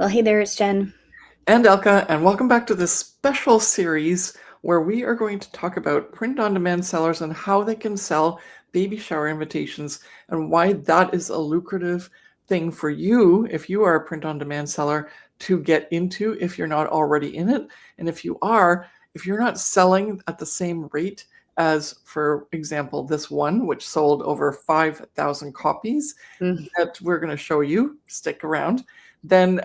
Well, hey there, it's Jen. And Elke, and welcome back to this special series where we are going to talk about print-on-demand sellers and how they can sell baby shower invitations and why that is a lucrative thing for you if you are a print-on-demand seller to get into if you're not already in it. And if you are, if you're not selling at the same rate as, for example, this one, which sold over 5,000 copies Mm. that we're going to show you, stick around, then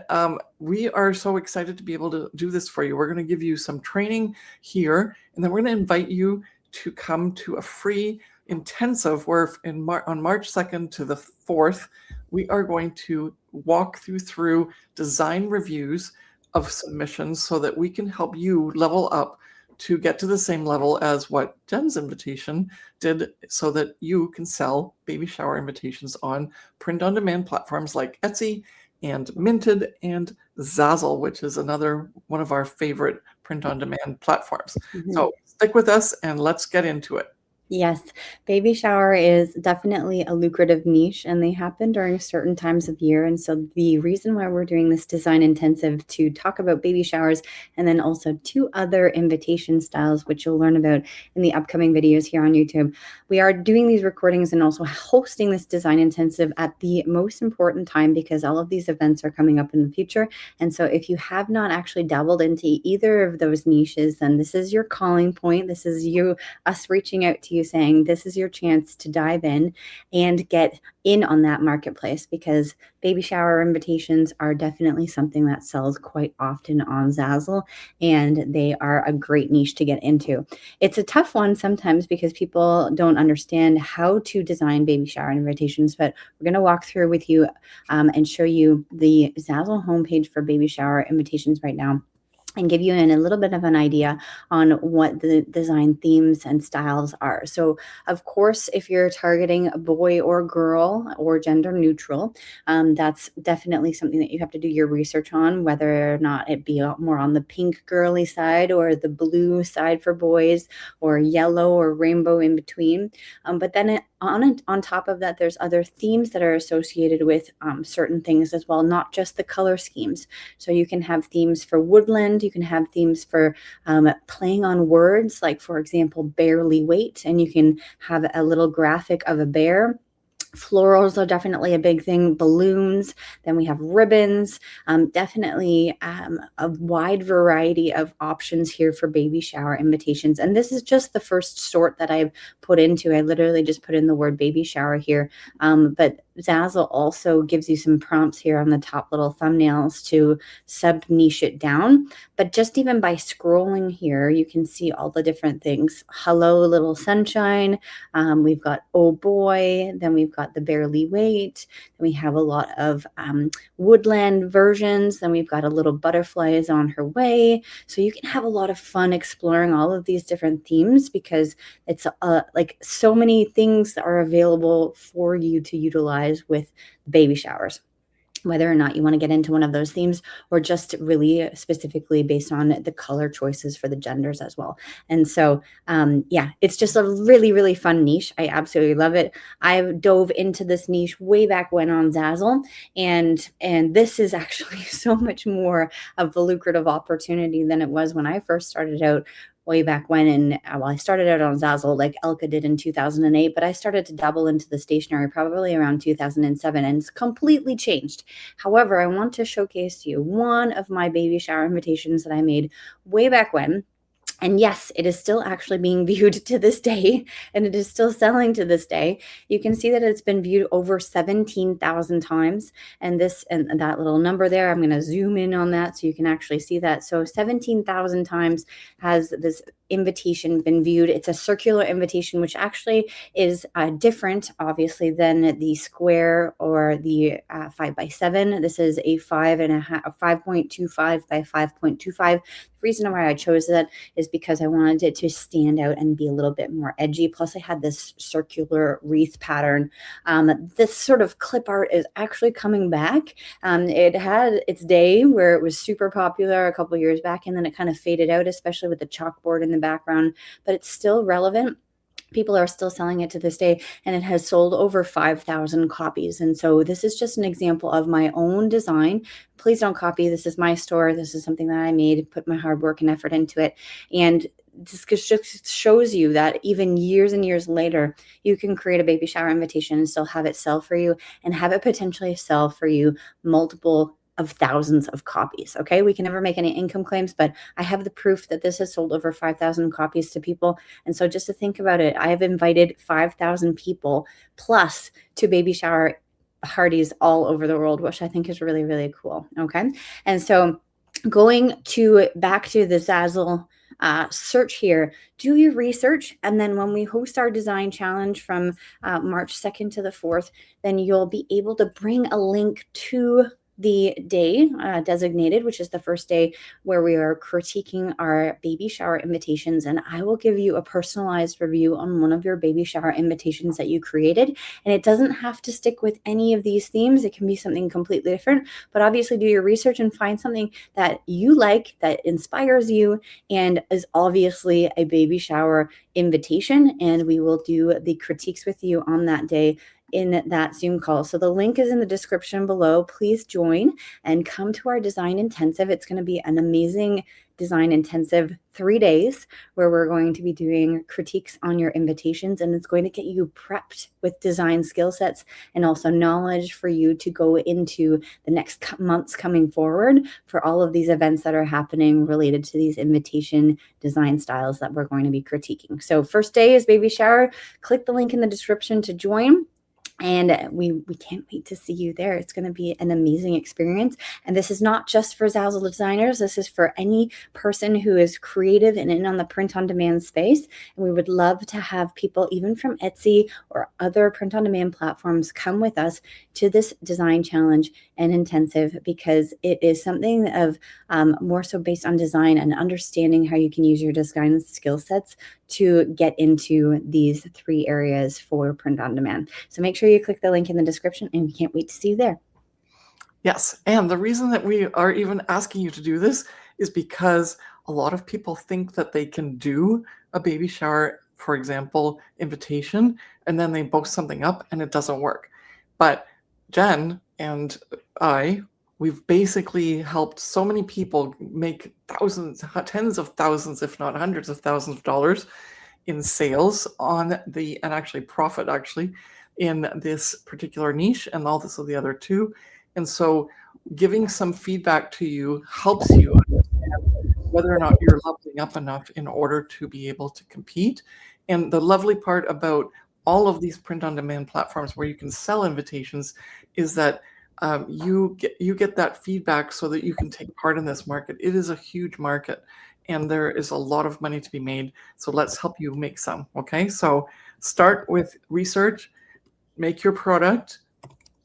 we are so excited to be able to do this for you. We're going to give you some training here, and then we're going to invite you to come to a free intensive where on March 2nd to the 4th, we are going to walk through design reviews of submissions so that we can help you level up to get to the same level as what Jen's invitation did so that you can sell baby shower invitations on print-on-demand platforms like Etsy and Minted and Zazzle, which is another one of our favorite print-on-demand platforms. Mhm. So stick with us and let's get into it. Yes, baby shower is definitely a lucrative niche and they happen during certain times of year. And so the reason why we're doing this design intensive to talk about baby showers and then also two other invitation styles, which you'll learn about in the upcoming videos here on YouTube. We are doing these recordings and also hosting this design intensive at the most important time because all of these events are coming up in the future. And so if you have not actually dabbled into either of those niches, then this is your calling point. This is us reaching out to you saying this is your chance to dive in and get in on that marketplace because baby shower invitations are definitely something that sells quite often on Zazzle, and they are a great niche to get into. It's a tough one sometimes because people don't understand how to design baby shower invitations, but we're going to walk through with you and show you the Zazzle homepage for baby shower invitations right now and give you a little bit of an idea on what the design themes and styles are. So, of course, if you're targeting a boy or girl or gender neutral, that's definitely something that you have to do your research on, whether or not it be more on the pink girly side or the blue side for boys or yellow or rainbow in between. But then on top of that, there's other themes that are associated with certain things as well, not just the color schemes. So you can have themes for woodland, you can have themes for playing on words, like, for example, barely wait, and you can have a little graphic of a bear. Florals are definitely a big thing. Balloons. Then we have ribbons. Definitely a wide variety of options here for baby shower invitations. And this is just the first sort that I've put into. I literally just put in the word baby shower here. But Zazzle also gives you some prompts here on the top little thumbnails to sub niche it down. But just even by scrolling here, you can see all the different things. Hello, little sunshine. We've got oh boy. Then we've got the barely wait. Then we have a lot of woodland versions. Then we've got a little butterfly is on her way. So you can have a lot of fun exploring all of these different themes because it's like so many things that are available for you to utilize with baby showers, whether or not you want to get into one of those themes or just really specifically based on the color choices for the genders as well. And so, yeah, it's just a really, really fun niche. I absolutely love it. I dove into this niche way back when on Zazzle, and this is actually so much more of a lucrative opportunity than it was when I first started out way back when. And well, I started out on Zazzle like Elke did in 2008, but I started to dabble into the stationery probably around 2007, and it's completely changed. However, I want to showcase to you one of my baby shower invitations that I made way back when. And yes, it is still actually being viewed to this day, and it is still selling to this day. You can see that it's been viewed over 17,000 times. And this and that little number there, I'm going to zoom in on that so you can actually see that. So 17,000 times has this invitation been viewed. It's a circular invitation, which actually is different, obviously, than the square or the 5x7. This is a 5.25 by 5.25. The reason why I chose that is because I wanted it to stand out and be a little bit more edgy. Plus, I had this circular wreath pattern. This sort of clip art is actually coming back. It had its day where it was super popular a couple years back, and then it kind of faded out, especially with the chalkboard in the background, but it's still relevant. People are still selling it to this day, and it has sold over 5,000 copies. And so this is just an example of my own design. Please don't copy. This is my store. This is something that I made, put my hard work and effort into it. And this just shows you that even years and years later, you can create a baby shower invitation and still have it sell for you, and have it potentially sell for you multiple of thousands of copies. Okay, we can never make any income claims, but I have the proof that this has sold over 5,000 copies to people. And so just to think about it, I have invited 5,000 people plus to baby shower parties all over the world, which I think is really, really cool. Okay, and so going back to the Zazzle search here, do your research, and then when we host our design challenge from March 2nd to the 4th, then you'll be able to bring a link to the day designated, which is the first day where we are critiquing our baby shower invitations. And I will give you a personalized review on one of your baby shower invitations that you created. And it doesn't have to stick with any of these themes. It can be something completely different, but obviously do your research and find something that you like, that inspires you, and is obviously a baby shower invitation. And we will do the critiques with you on that day in that Zoom call. So the link is in the description below. Please join and come to our design intensive. It's going to be an amazing design intensive 3 days where we're going to be doing critiques on your invitations, and it's going to get you prepped with design skill sets and also knowledge for you to go into the next months coming forward for all of these events that are happening related to these invitation design styles that we're going to be critiquing. So first day is baby shower. Click the link in the description to join. And we can't wait to see you there. It's going to be an amazing experience. And this is not just for Zazzle designers. This is for any person who is creative and in on the print on demand space. And we would love to have people even from Etsy or other print on demand platforms come with us to this design challenge and intensive, because it is something of more so based on design and understanding how you can use your design skill sets to get into these 3 areas for print on demand. So make sure you click the link in the description, and we can't wait to see you there. Yes, and the reason that we are even asking you to do this is because a lot of people think that they can do a baby shower, for example, invitation, and then they post something up and it doesn't work. But Jen and we've basically helped so many people make thousands, tens of thousands, if not hundreds of thousands of dollars in sales and actually profit in this particular niche and also the other 2. And so giving some feedback to you helps you understand whether or not you're leveling up enough in order to be able to compete. And the lovely part about all of these print-on-demand platforms where you can sell invitations is that you get that feedback so that you can take part in this market. It is a huge market, and there is a lot of money to be made. So let's help you make some. Okay, so start with research, make your product,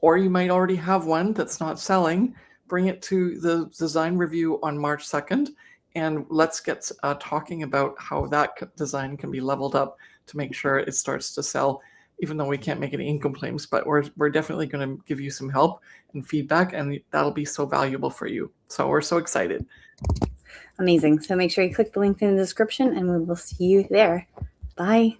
or you might already have one that's not selling. Bring it to the design review on March 2nd, and let's get talking about how that design can be leveled up to make sure it starts to sell, even though we can't make any income claims. But we're definitely going to give you some help and feedback, and that'll be so valuable for you. So we're so excited. Amazing. So make sure you click the link in the description, and we will see you there. Bye.